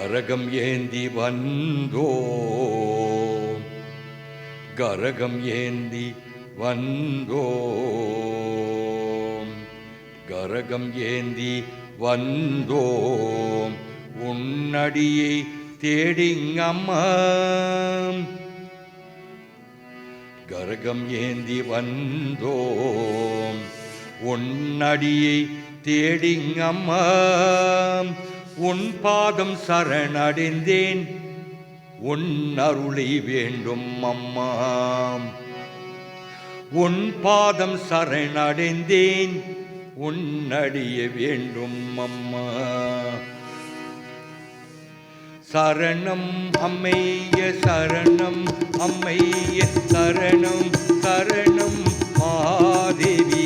கரகம் ஏந்தி வந்தோம், கரகம் ஏந்தி வந்தோம், கரகம் ஏந்தி வந்தோம் உன்னடியை தேடிங்கம்மா. கரகம் ஏந்தி வந்தோம் உன்னடியை தேடிங்கம்மா. உன் பாதம் சரணடைந்தேன், உன் அருளை வேண்டும் அம்மா. உன் பாதம் சரணடைந்தேன், உன் அடிய வேண்டும் அம்மா. சரணம் அம்மைய சரணம் அம்மைய சரணம் சரணம் மாதேவி.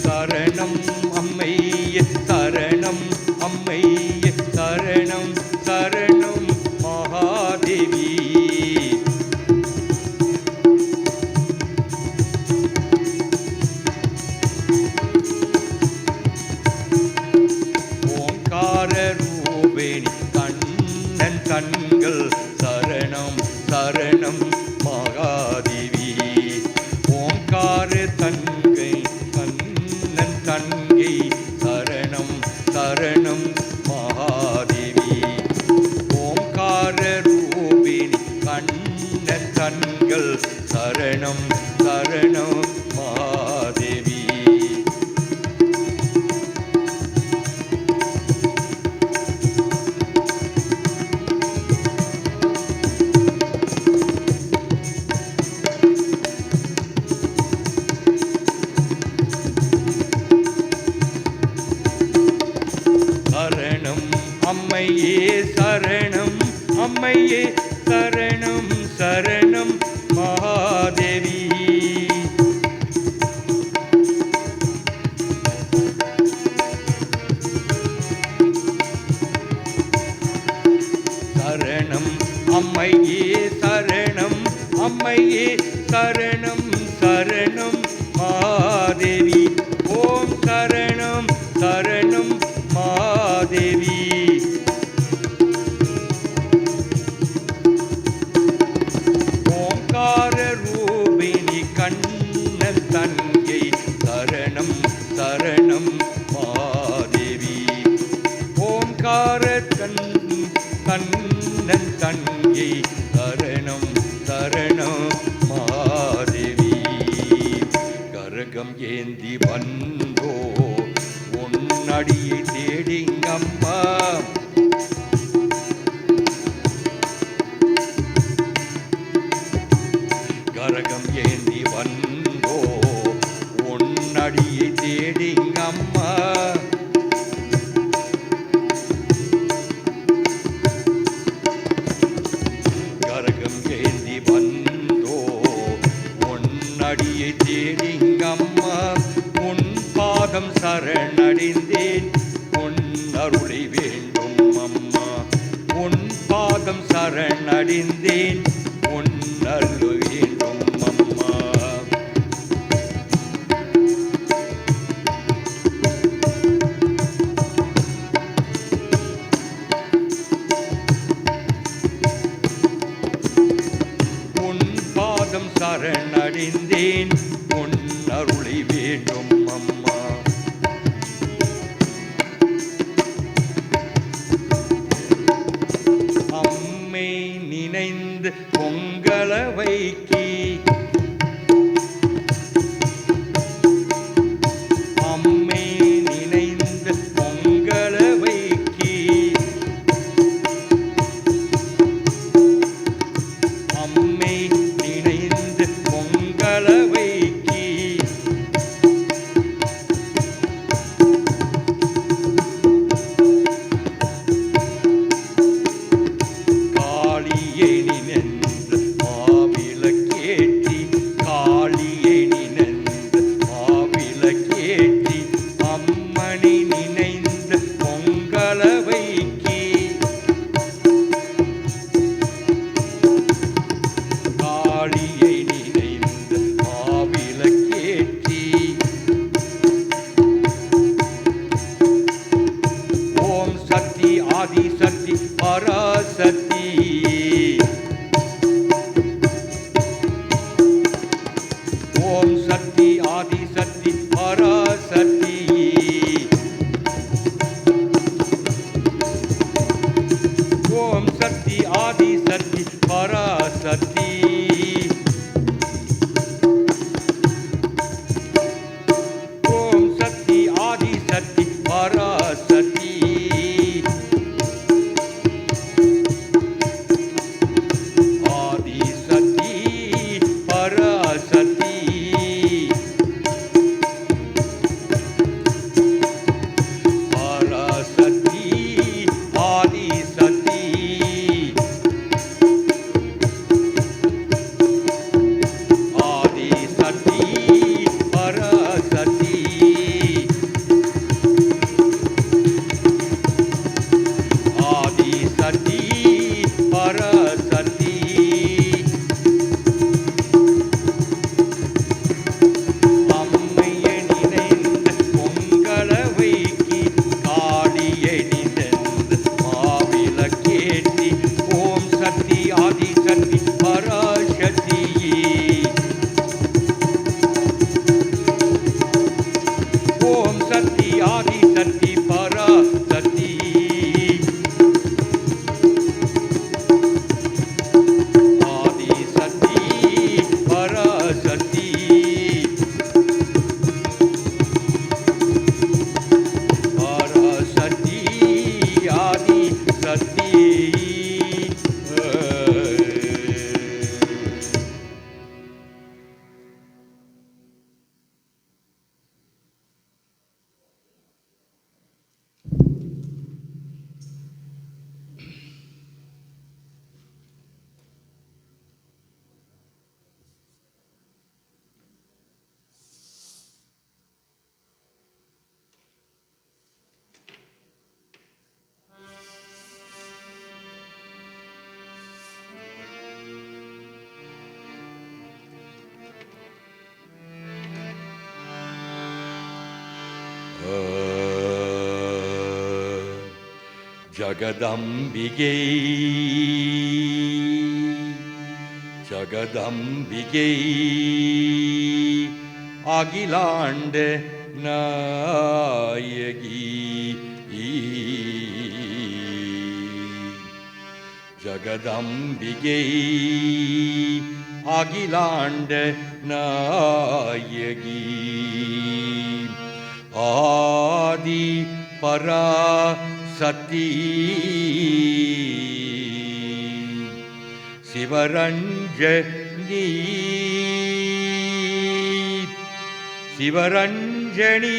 சரணம் அம்மைய சரணம் அம்மைய சரணம் சரணம் மகாதேவி. ஓங்கார ரூபேணி கண்ணன் கண்கள் சரணம் சரணம் மகாதேவி. ஓங்கார தன்கை கண்ணன் தன்கை சரணம் சரணம் மகாதேவி. ஓங்கார ரூபிணி கண்ணன் கண்கள் சரணம் சரணம் மகாதேவி. சரணம் அம்மையே சரணம் அம்மையே சரணம் சரணம் மகாதேவி. சரணம் அம்மையே சரணம் அம்மையே சரணம் சரணம் மகாதேவி. ஓம் சரணம் சரணம் மகாதேவி. ஓங்கார ரூபிணி கண்ணன் தன்கை சரணம் சரணம் மகாதேவி. ஓங்கார கண்ணன் தன்கை சரணம் சரணம் மகாதேவி. கரகம் ஏந்தி வந்தோ உன்னடியை தேடிங்கம்மா. கரகம் ஏந்தி வந்தோ உன்னடியை தேடிங்கம்மா. கரகம் ஏந்தி வந்தோ உன்னடியை தேடிங்கம்மா. உன் பாதம் சரணடைந்தேன், உன் அருளை வேண்டும் அம்மா. உன் பாதம் சரணடைந்தேன், உன் அருள் வேண்டும் அம்மா. உன் பாதம் சரணடைந்தேன், உன் அருளை வேண்டும் அம்மா. அம்மை நினைந்து பொங்கல வைக்கி, அம்மை நினைந்து பொங்கல வைக்கி. அம்மை நினைந்து பொங்கல வைக்கி. காளியை நினைந்து மாவிளக்கேற்றி, காளியை நினைந்து மாவிளக்கேற்றி. அம்மணி நினைந்து பொங்கல வைக்கி. காளியை நினைந்து சக்தி பராசக்தி ஓம் சக்தி ஆதி சக்தி பராசக்தி ஆதி சக்தி பராசக்தி பராசக்தி ஆதி சக்தி ஆதி சக்தி பராசக்தி ஆதி சக்தி பராசக்தி அம்மையை நினைந்து பொங்கலவைக்கு காளியை நினைந்து மாவிளக்கேற்றி ஓம் சக்தி ஆதி சக்தி பராசக்தி ஓம் சக்தி ஆதி சக்தி பராசக்தி ஆதி சக்தி பராசக்தி பராசக்தி ஆதி சக்தி ஜகதம்பிகை ஜகதம்பிகை அகிலாண்ட நாயகி ஜகதம்பிகை அகிலாண்ட நாயகி ஆதி பரா சக்தி சிவரஞ்சனி சிவரஞ்சனி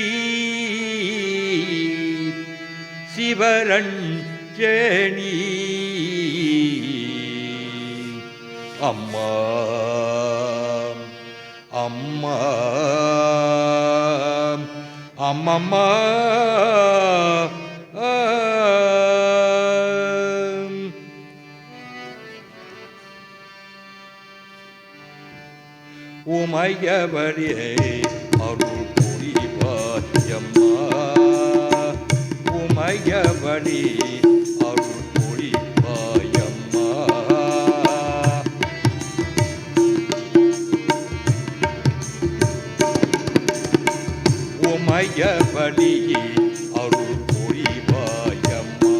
சிவரஞ்சனி அம்மா அம்மா அம்மம்மா உமையவரே அருள் புரிவாயம்மா உமையவரே அருள் புரிவாயம்மா உமையவரே அருள் புரிவாயம்மா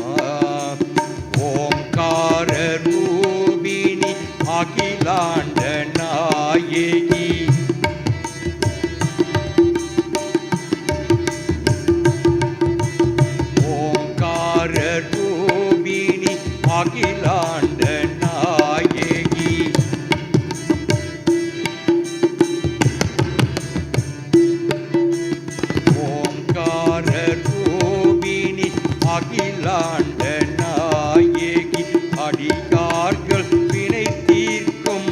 ஓம்கார ரூபிணி அகிலாண்ட நாயகி ஓம்கார ரூபிணி அகிலாண்ட நாயகி ஓம்கார ரூபிணி அகிலாண்ட நாயகி அடியார்கள் வினை தீர்க்கும்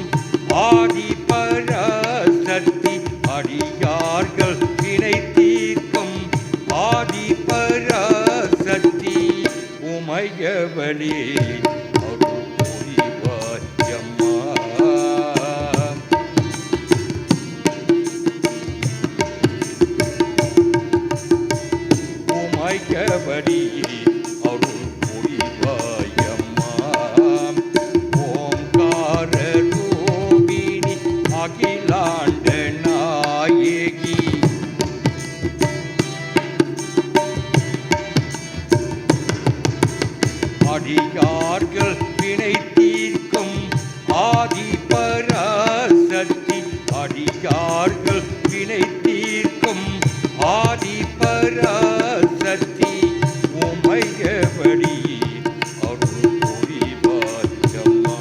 ஆதிபராசக்தி அடியார்கள் வினை தீர்க்கும் ஆதிபராசக்தி உமையபடி அருள் புரிவாயம்மா.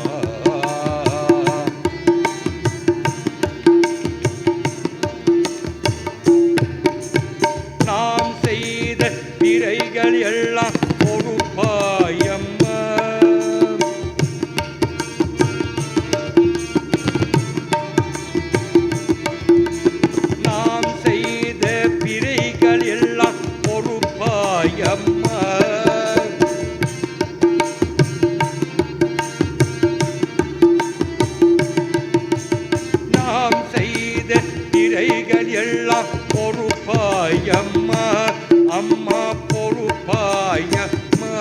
நாம் செய்த பிழைகள் எல்லாம் பொறுப்பாயம்மா. நாம் செய்த பிழைகள் எல்லாம் பொறுப்பாயம்மா. நாம் செய்த பிழைகள் எல்லாம் பொறுப்பாயம்மா. அம்மா பொறுப்பாயம்மா.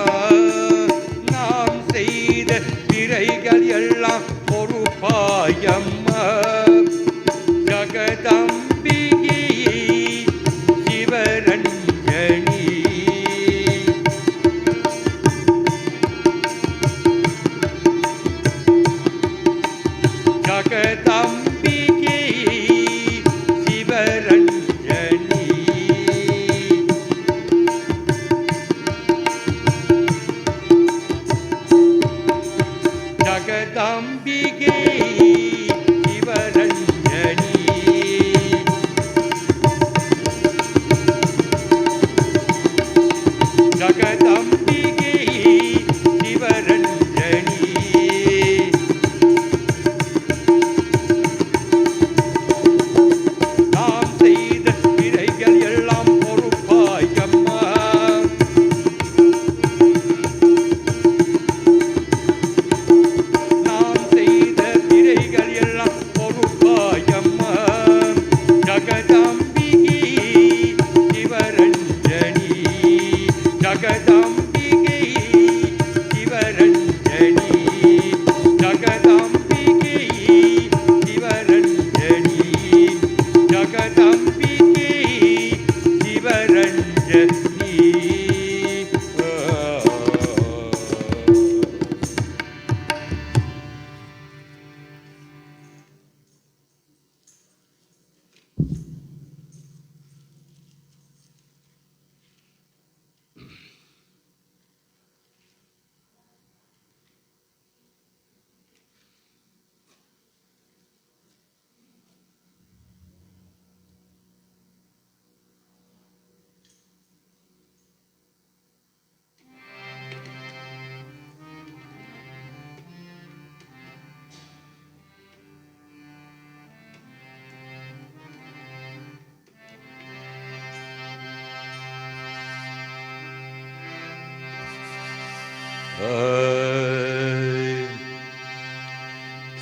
நாம் செய்த பிழைகள் எல்லாம் பொறுப்பாயம்மா. ஜகதம்பிகை சிவரஞ்சனி ஜகதம்பிகை சிவரஞ்சனி ஜகதம்பிகை சிவரஞ்சனி ஜகதம்பிகை சிவரஞ்சனி நாம் செய்த பிழைகள் எல்லாம் பொறுப்பாயம்மா. நாம் செய்த பிழைகள் எல்லாம் பொறுப்பாயம்மா. ஜகதம்பிகை சிவரஞ்சனி ஜகதம்பிகை சிவரஞ்சனி ஜகதம்பிகை சிவரஞ்சனி ஜகதம்பிகை சிவரஞ்சனி.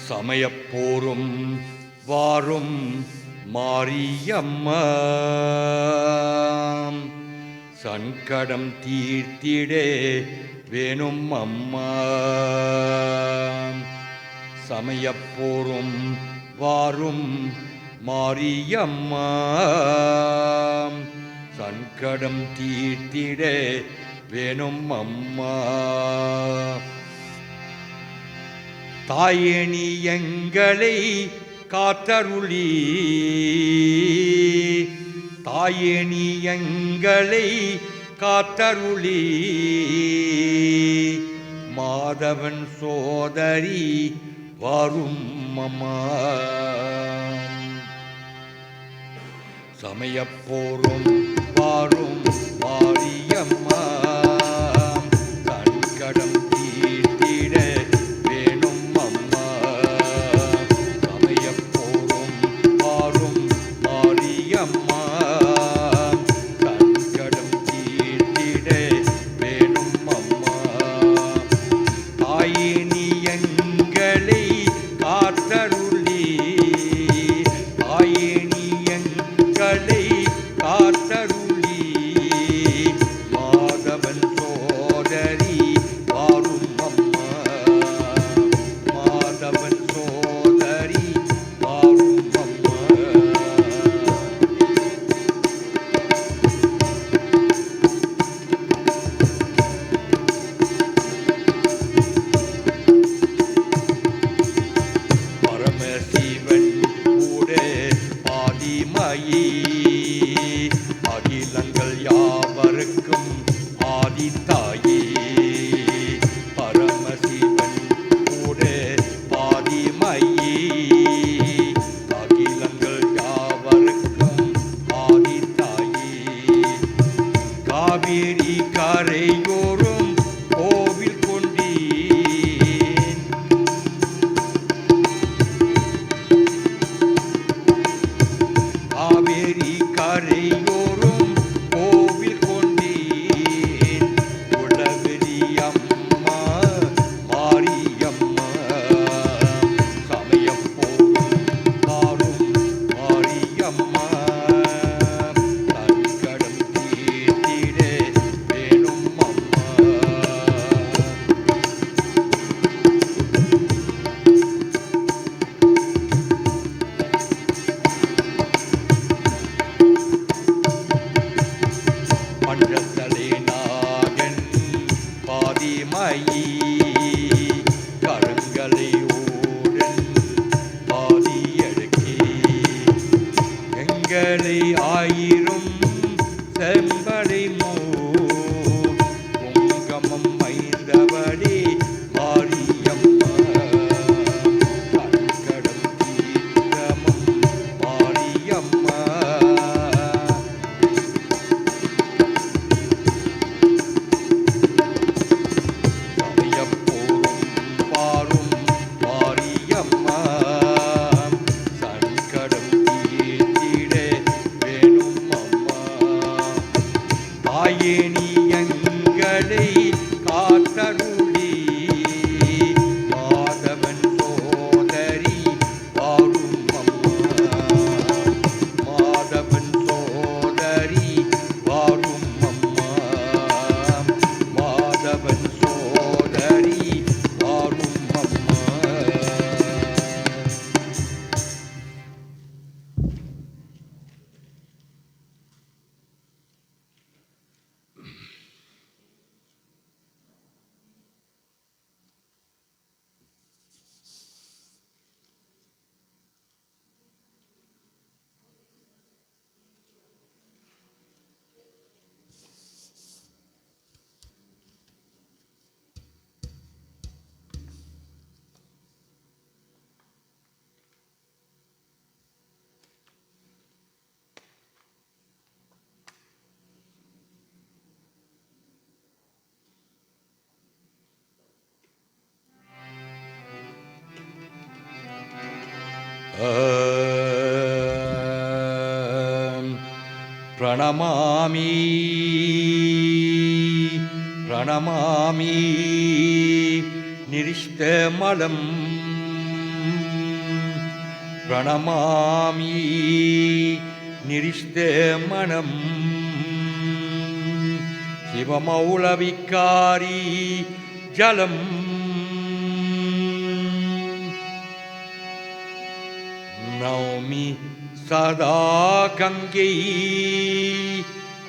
சமயப்போரும் வாரும் மாரியம்மா. சங்கடம் தீர்த்திடே வேணும் அம்மா. சமயப்போரும் வாரும் மாரியம்மா. சங்கடம் தீர்த்திடே வேணும் அம்மா. தாயே நீ எங்களை காத்தருளி. தாயே நீ எங்களை காத்தருளி. மாதவன் சோதரி வரும் அம்மா. சமயப்போரும் வாரும் மாரியம்மா. சங்கடம் தீர்த்திட வேணும் அம்மா. சமயப்போரும் வாரும் மாரியம்மா. சங்கடம் தீர்த்திட வேணும் அம்மா. தாயே நீ எங்களை காத்தருளி. தாயே நீ எங்களை காத்தருளி. மாதவன் சோதரி வாரும் அம்மா. மாதவன் சோதரி வாரும் அம்மா. பிரணமாமி பிரணமாமி நிரிஷ்டமலம் பிரணமாமி நிரிஷ்டமனம் சிவமௌலவிக்காரி ஜலம் நௌமி சதா கங்கை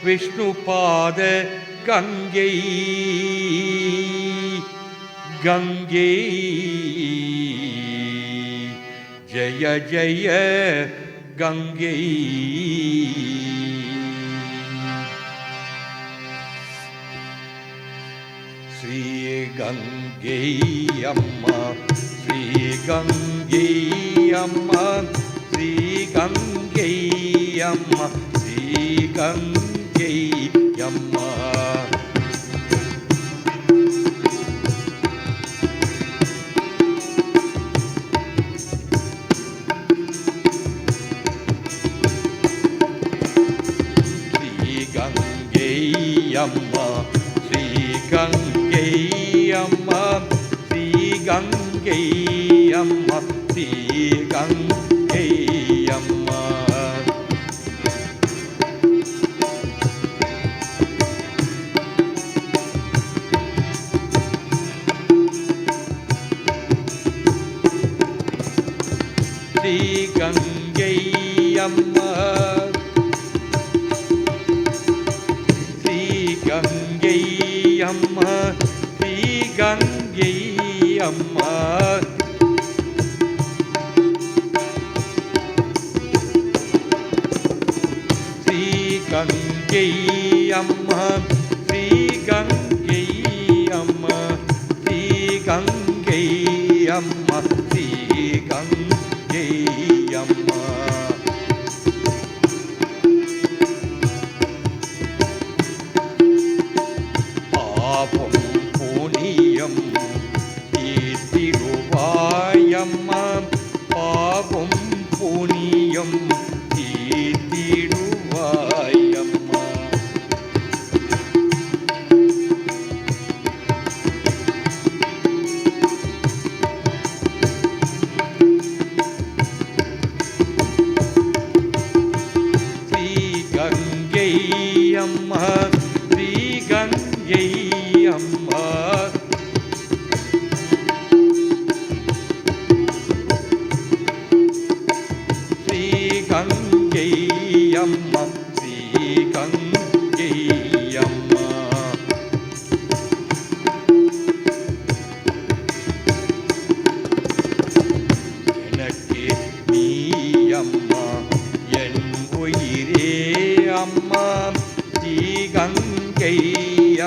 விஷ்ணுபாத கங்கை கங்கை ஜய ஜய கங்கை ஸ்ரீ கங்கை அம்மா ஸ்ரீ கங்கை அம்மா ஸ்ரீ கங்கை அம்மா ஸ்ரீ கங்கை அம்மா அம்மா ஸ்ரீ கங்கை அம்மா ஸ்ரீ கங்கை அம்மா ஸ்ரீ கங்கை அம்மா ஸ்ரீ கங்கை அம்மா கங்கை அம்மா ஸ்ரீ கங்கை அம்மா ஸ்ரீ கங்கை அம்மா ஸ்ரீ கங்கை அம்மா ஸ்ரீ கங்கை அம்மா ஸ்ரீ கங்கை அம்மா பாபம் புனியம் தீர்த்திடுவாயம்மா பாபம் புனியம் தீர்த்திடுவாயம்மா ஸ்ரீ கங்கை அம்மா ஸ்ரீ கங்கை அம்மா ஸ்ரீ கங்கை அம்மா ஸ்ரீ கங்கை அம்மா எனக்கு நீ அம்மா என் உயிரே அம்மா ஸ்ரீ கங்கை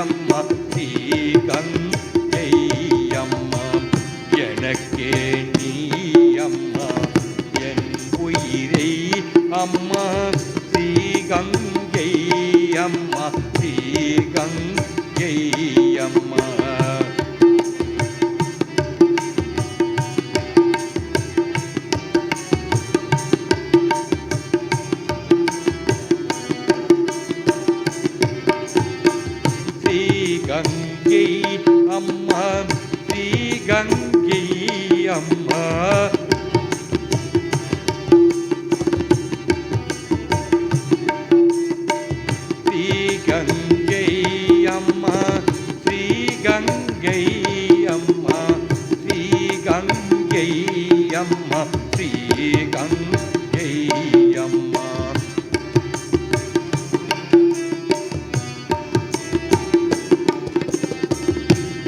அம்மா ஸ்ரீ கங்கை அம்மா எனக்கே நீ அம்மா என் உயிரை அம்மா ஸ்ரீ கங்கை அம்மா ஸ்ரீ கங்கை அம்மா ஸ்ரீ கங்கை அம்மா ஸ்ரீ கங்கை அம்மா ஸ்ரீ கங்கை அம்மா ஸ்ரீ கங்கை அம்மா ஸ்ரீ கங்கை அம்மா ஸ்ரீ கங்கை அம்மா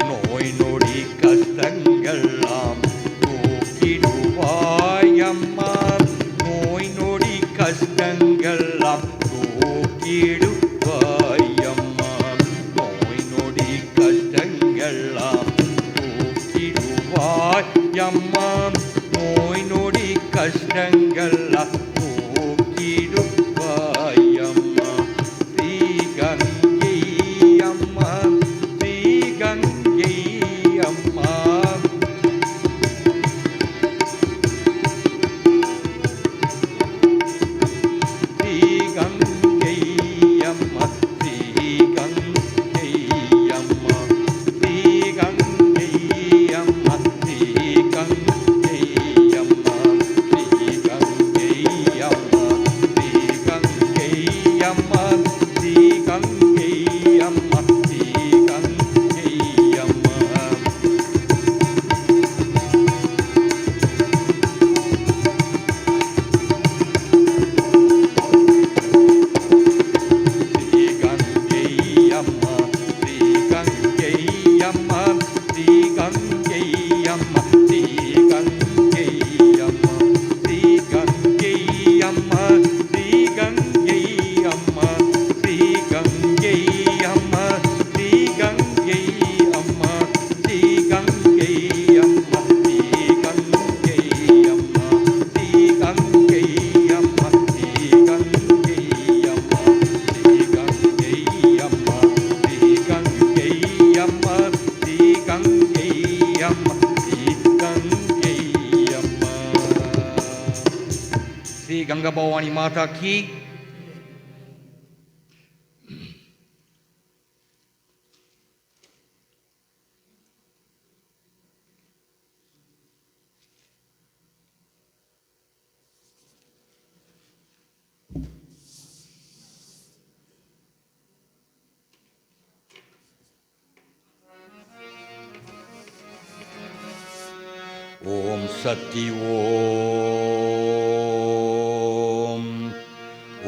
நோய் நொடி கஷ்டங்கள்லாம் தூக்கிடுவாயம்மா நோய் நொடி கஷ்டங்கள்லாம் தூக்கிடுவாயம்மா நோய் நொடி கஷ்டங்கள்லாம் தூக்கிடுவாயம்மா நோய் நொடி கஷ்டங்கள்லாம் தூக்கிடுவாயம்மா ஸ்ரீ கங்கை அம்மா ஸ்ரீ கங்கை அம்மா गंगा भवानी माता की। ओम सती ओम,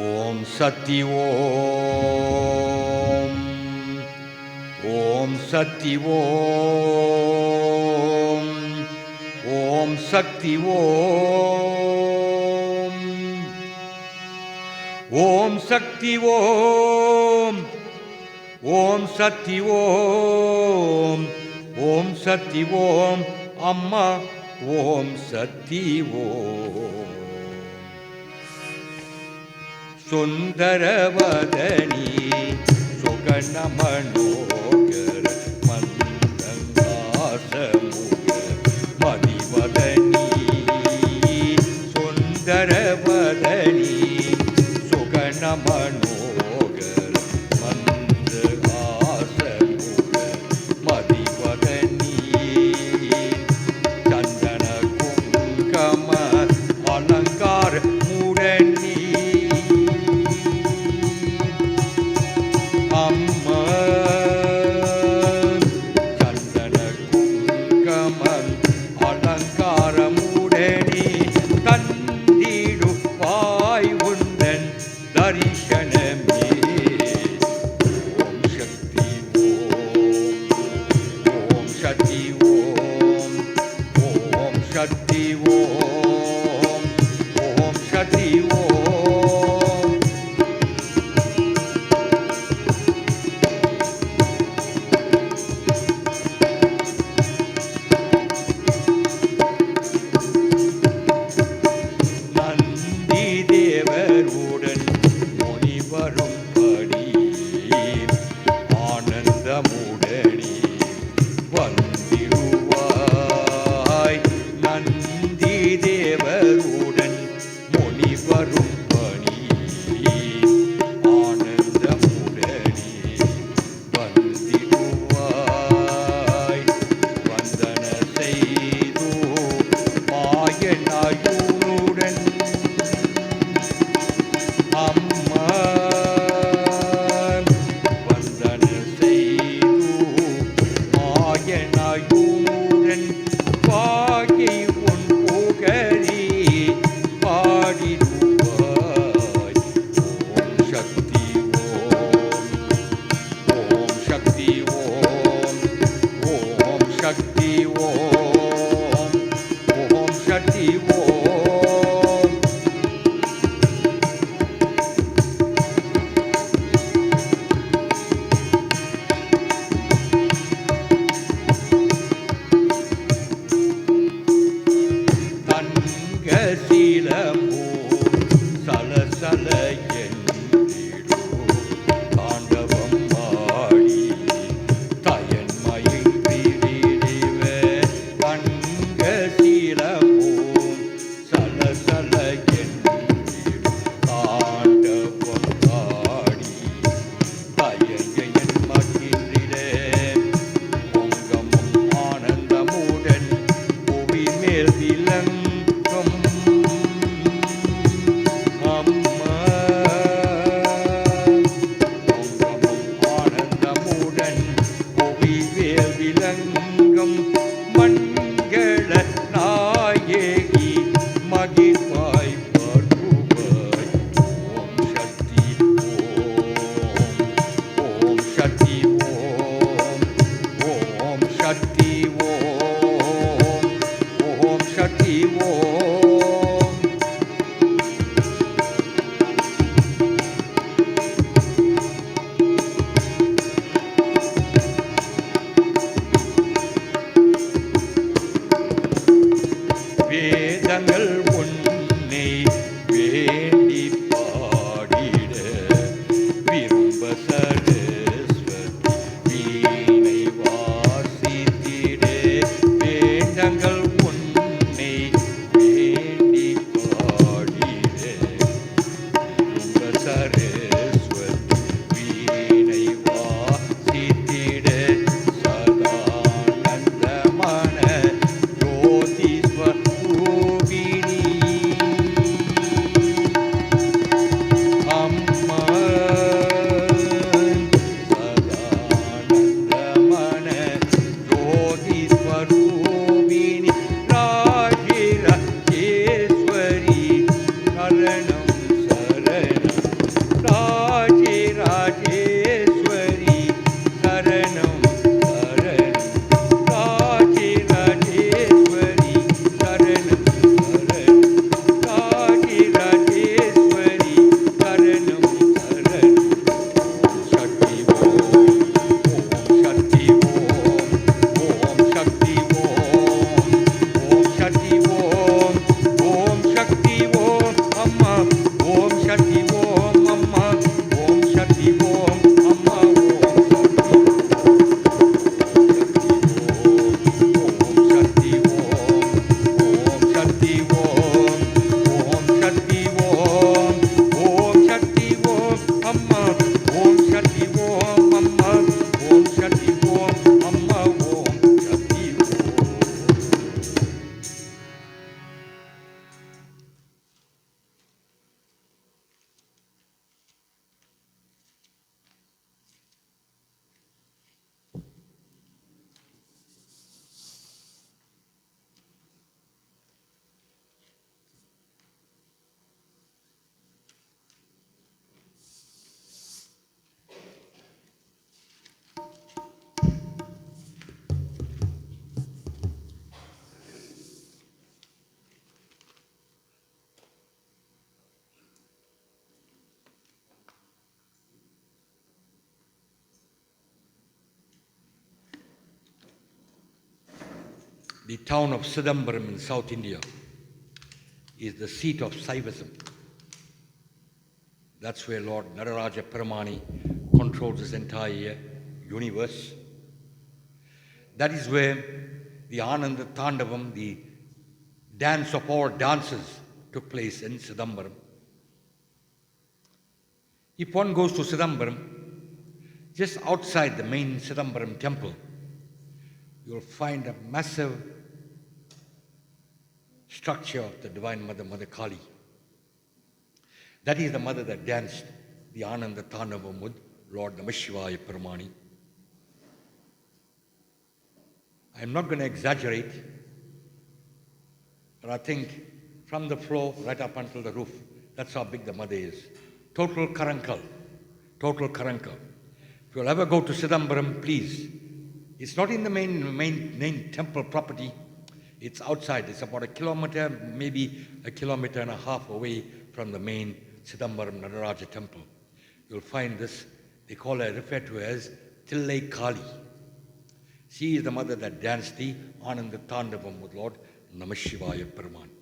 ओम सती ओम, ओम सती ओम, ओम शक्ति ओम, ओम शक्ति ओम, ओम सती ओम, ओम सती ओम अम्मा ओम सती ओम। सुंदरवदनी सुगण मनोगर मंदहासमुख मदिवदनी, सुंदरवदनी सुगण मनोगर मंदहासमुख मदिवदनी, अलंकार मूरनी अम्मा चंदन कुंकमन अलंकार मूरनी तंदीरु वाय उंदन दर्शन में। ओम शक्ति ओम शक्ति ओम, ओम शक्ति ओम, ओम शक्ति ओम। நந்தி தேவருடன் முனிவரும் படி ஆனந்தமுடனே வந்திடுவாய், நந்தி தேவருடன் முனிவரும் பணி ஆனந்தமுடனே வந்திடுவாய், வந்தன செய்து மாயனாயுடன் அம்மா, வந்தன செய்து மாயனாயுடன் பாகை உன் புகழி பாடிடுவாய்। ஓம் சக்தி ஓம், ஓம் சக்தி ஓம், ஓம் சக்தி ஓம், ஓம் சக்தி ஓம்। தங்க சீலமோ சலசல என்றிடோ தாண்டவம் ஆடி தயன்மயில் பிரிடிவ, தங்க சீலமோ சலசல என்றிடோ தாண்டவம் ஆடி தயன் மகிழ்ந்திட, பொங்கமும் ஆனந்தமுடன் புவி மேல் விளங்கும் அம்மா, பொங்கமும் ஆனந்தமுடன் புவி மேல் விளங்கும் மங்கள நாயகி மகிழ்வாய் வருவாய்। ஓம் சக்தி ஓம், ஓம் சக்தி ஓம், ஓம் சக்தி ஓம், ஓம் சக்தி ஓம்। வேதங்கள் உன்னை வேண்டி பாடிட விரும்ப சரஸ்வதி வீணை வாசித்திட, வேதங்கள் உன்னை வேண்டி பாடிட The town of Chidambaram in South India is the seat of Saivism. That's where Lord Nararaja Paramani controls this entire universe. That is where the Ananda Tandavam, the dance of all dances, took place in Chidambaram. If one goes to Chidambaram, just outside the main Chidambaram temple, you will find a massive structure of the Divine Mother, Mother Kali. That is the mother that danced the Ananda Tandavam with Lord Namashivaya Paramani. I am not going to exaggerate, but I think from the floor right up until the roof, that's how big the mother is. Total Karankal. Total Karankal. If you'll ever go to Chidambaram, please. It's not in the main temple property. It's outside. It's about a kilometer, maybe a kilometer and a half away from the main Chidambaram Nararaja temple. You'll find this, they call her, refer to her as Tillai Kali. She is the mother that danced the Ananda Tandavam with Lord Namashivaya Paramani.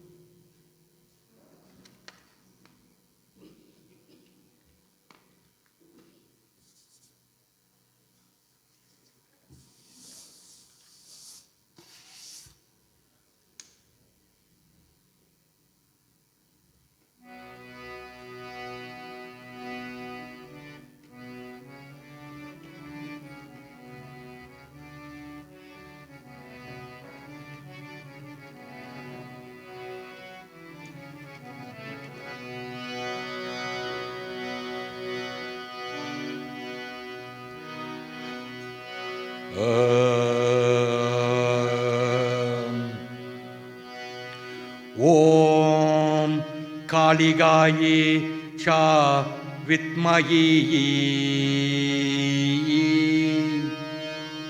Om Kaligaye cha Vitmahi.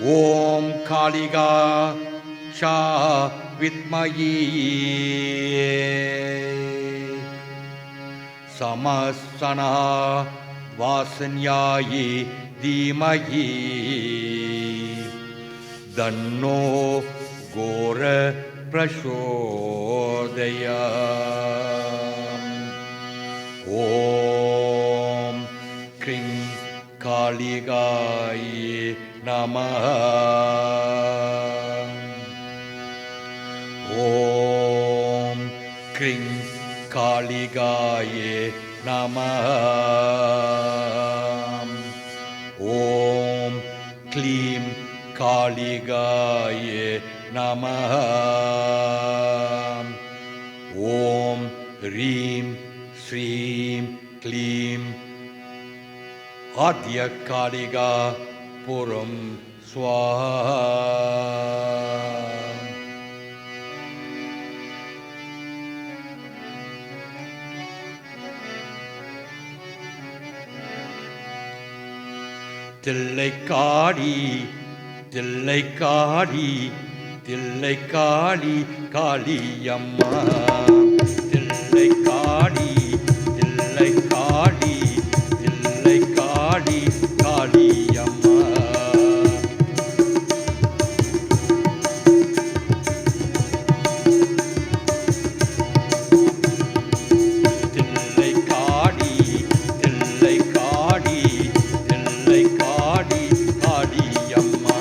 Om Kaliga cha Vitmahi. Samasana Vasanyaye Dhimahi. Danno Gora Prashodayam. Om Kring Kaligaye Namaha. Om Kring Kaligaye Namaha. Om Klim Kaligaye Namaha. Om Reem Sreem Klim Adya Kaliga Puram Swaha. Tillaikadi, Tillaikadi, Tillaikadi, Kaliyamma. Tillaikadi, Tillaikadi, Tillaikadi, Kaliyamma. Tillaikadi, Tillaikadi, Tillaikadi, Kaliyamma.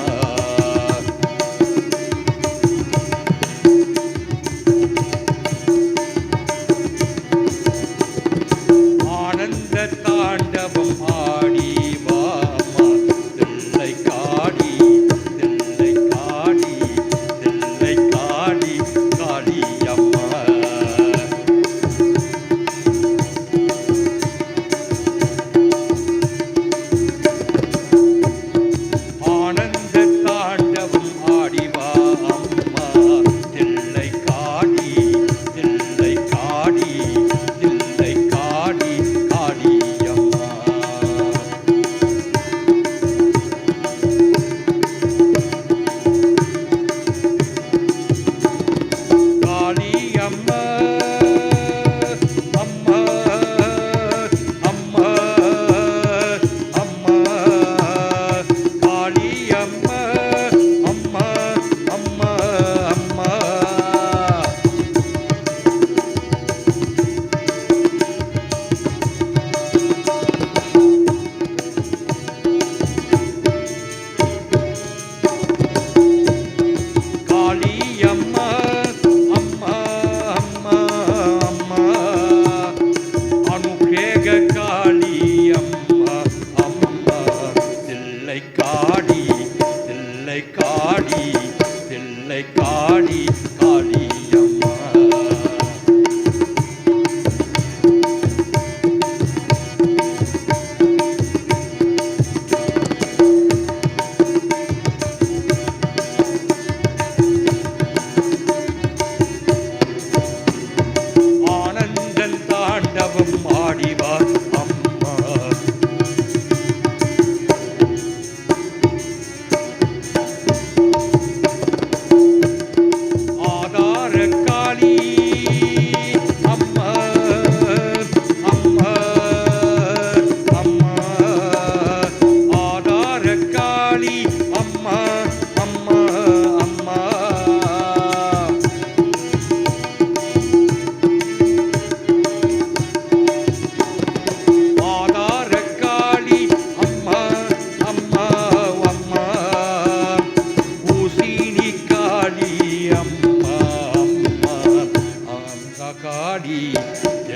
காடி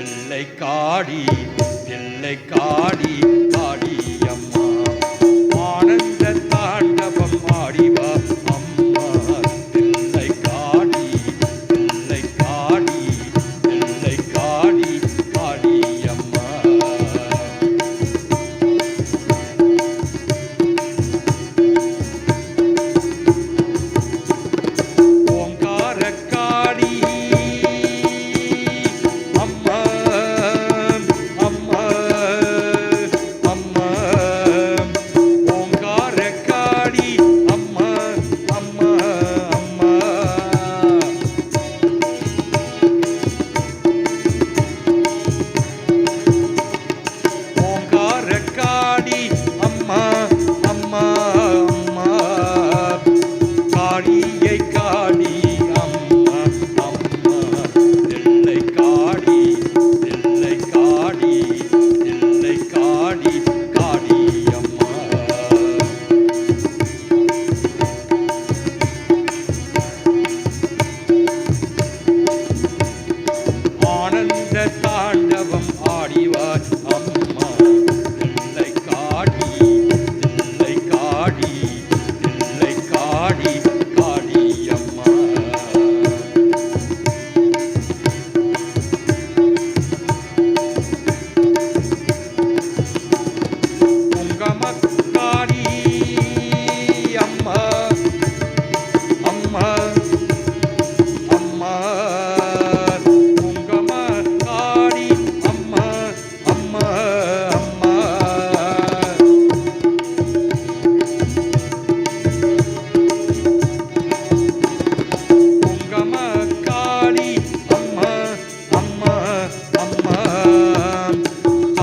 எல்லை காடி எல்லை காடி காடி அம்மா ஆனந்த தாண்டவம் ஆடிவா அம்மா எல்லை காடி எல்லை காடி எல்லை காடி காடி அம்மா ஓங்கார காடி அம்மா அம்மா அம்மா ஓங்கார காடி அம்மா அம்மா அம்மா ஓங்கார காடி அம்மா அம்மா அம்மா காடியை காடி அம்மா அம்மா எல்லை காடி எல்லை காடி எல்லை காடி காடி அம்மா ஆனந்த தாண்டவம் ஆடிவார் அம்மா எல்லை காடி எல்லை காடி எல்லை காடி காடி அம்மா குங்கமக்காடி அம்மா அம்மா அம்மா குங்கமக்காடி அம்மா அம்மா அம்மா குங்கமக்காடி அம்மா அம்மா அம்மா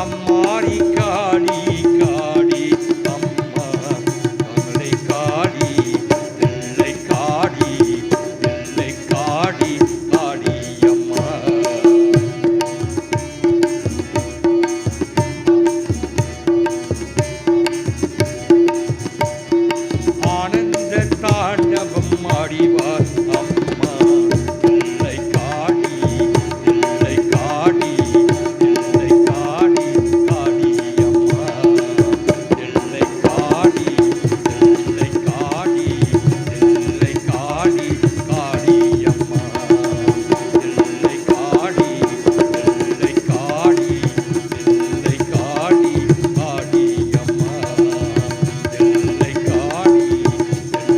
அம்மாடி காடி காடி அம்மா கமலை காடி எல்லை காடி எல்லை காடி காடி அம்மா ஆனந்த தாண்டவம் ஆடிவார் அம்மா எல்லை காடி எல்லை காடி எல்லை காடி காடி அம்மா எல்லை காடி எல்லை காடி எல்லை காடி காடி அம்மா எல்லை காடி எல்லை காடி எல்லை காடி காடி அம்மா எல்லை காடி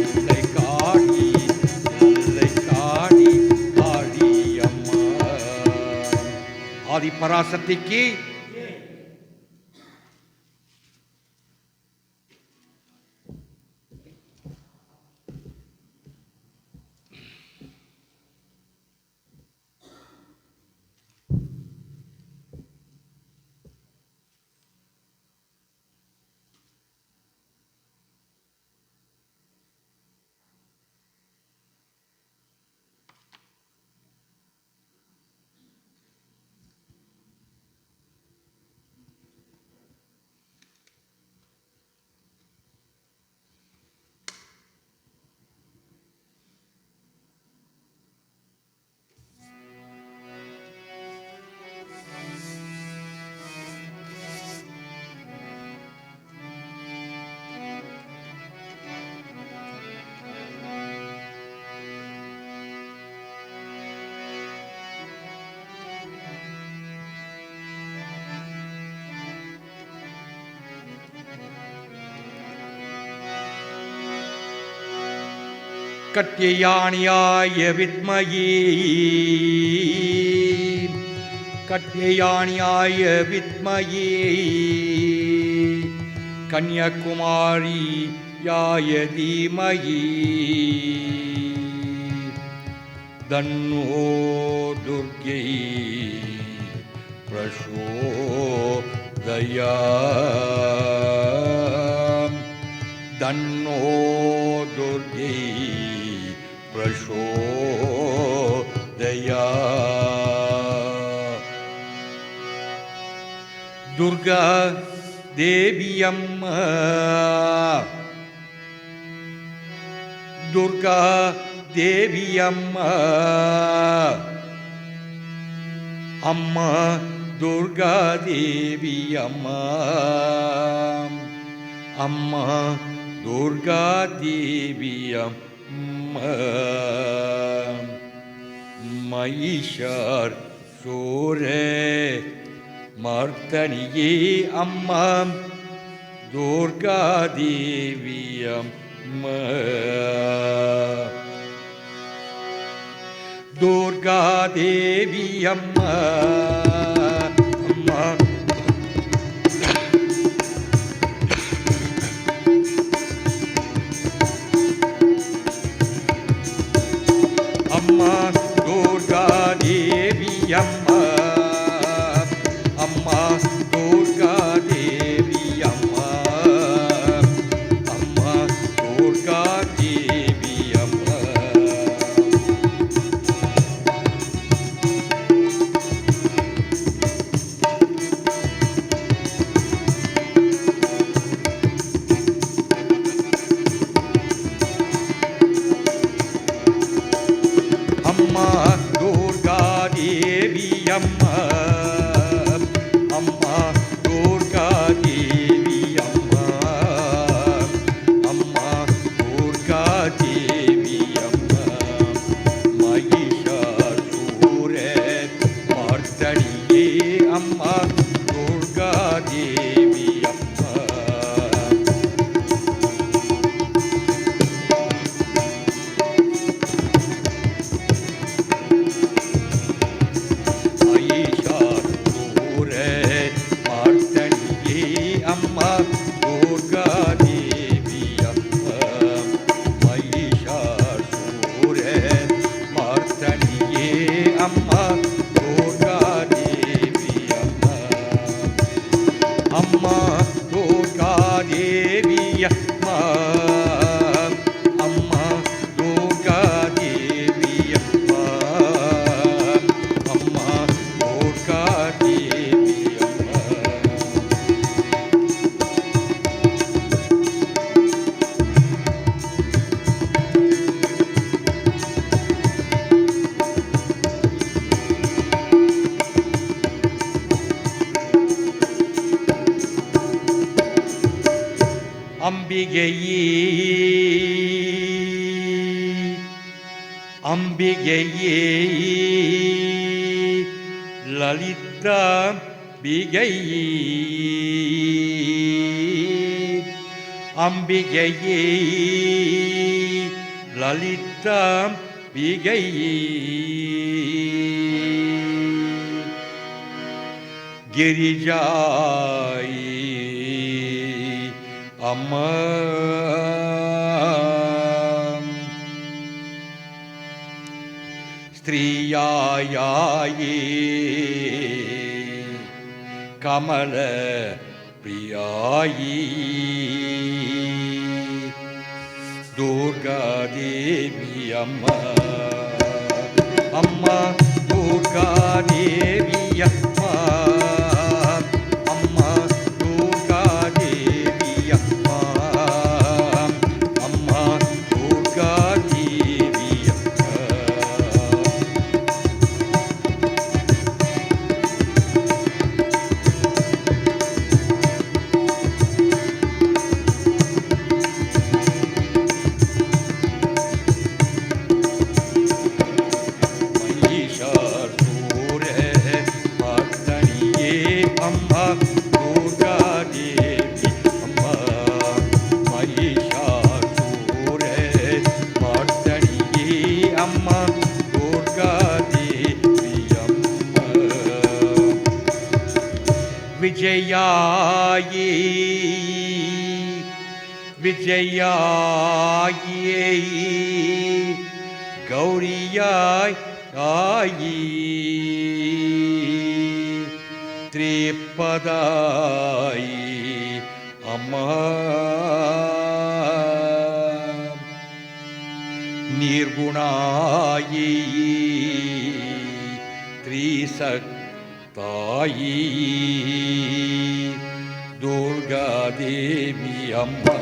எல்லை காடி எல்லை காடி காடி அம்மா ஆதி பராசக்திக்கு கட்யயானியாய வித்மயே கட்யயானியாய வித்மயே கன்யாகுமாரி யாய தீமயி தன்னோ துர்கை பிரசோதயாம் தன்னோ துர்கை பிரசோதயா துர்கா தேவியம்மா துர்கா தேவியம்மா அம்மா துர்காதேவி அம்மா அம்மா துர்காதேவி அம்மா மகிஷார் சூரே மர்த்தனியே அம்மா துர்காதேவி அம்மா துர்காதேவி அம்மா அம்மா அம்மா துர்காதேவி அம்மா அம்மா துர்காதேவி அம்மா அம்மா துர்காதேவி அம்மா அம்மா துர்காதேவி அம்மா அம்மா துர்காதேவி அம்மா அம்மா துர்காதேவி அம்மா மகிஷாசூர மர்த்தனியே அம்மா துர்காதேவி அம்மா அம்மா துர்காதேவி அம்மா மகிஷாசூர மர்த்தனியே அம்மா துர்காதேவி அம்மா அம்மா துர்காதேவி அம்மா அம்மா துர்காதேவி அம்மா அம்மா துர்காதேவி அம்மா அம்பிகையே அம்பிகையே லலிதாம்பிகையே அம்பிகையே லலிதாம்பிகையே கிரிஜாயே அம்மா ஸ்திரீயாயே கமல பிரியாயே துர்காதேவி அம்மா அம்மா துர்காதேவி அம்மா அம்மா துர்காதேவி அம்மா அம்மா துர்காதேவி அம்மா மகிஷாசூர மர்த்தனியே அம்மா துர்காதேவி அம்மா மகிஷாசூர மர்த்தனியே அம்மா துர்காதேவி அம்மா விஜயாயே விஜயாயே கௌரியாய் ஆயி திரிபதாயி அம்மா நிர்குணாயி திரிசக்தாயி துர்காதேவி அம்மா